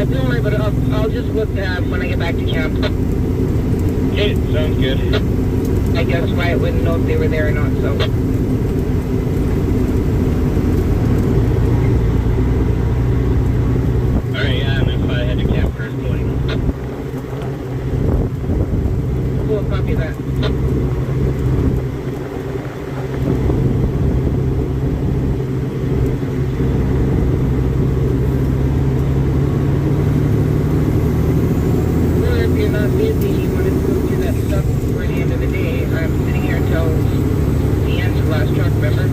don't worry about it. I'll just look when I get back to camp. Okay, sounds good. I guess Wyatt wouldn't know if they were there or not, so. Alright, yeah, and if I head to camp first, let me know. Cool, copy that. Well, if you're not busy, you wanted to go do that stuff before the end of the day. I'm sitting here until the end of the last truck, remember?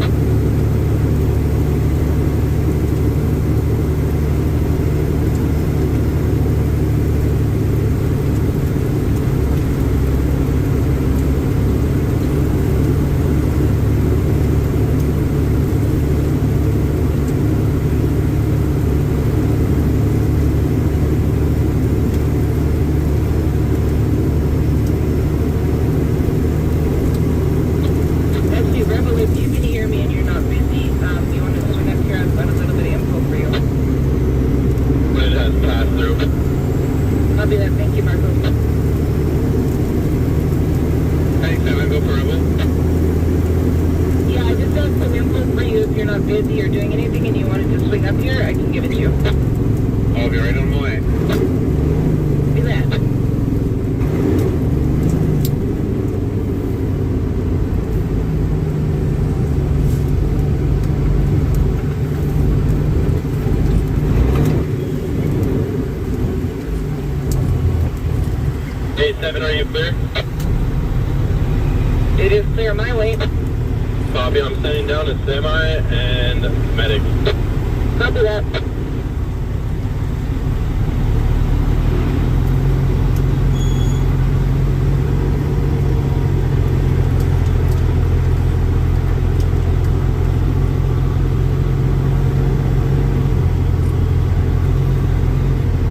Actually, Rebel, if you can hear me and you're not busy, you want to swing up here? I've got a little bit of info for you. But it has passed through. Copy that. Thank you, Marco. Thanks, I'm gonna go for Rebel. Yeah, I just have some info for you if you're not busy or doing anything and you wanted to swing up here, I can give it to you. I'll be right on my way. Do that. Hey, 7, are you clear? It is clear my way. Copy, I'm sending down a semi and medic. Copy that.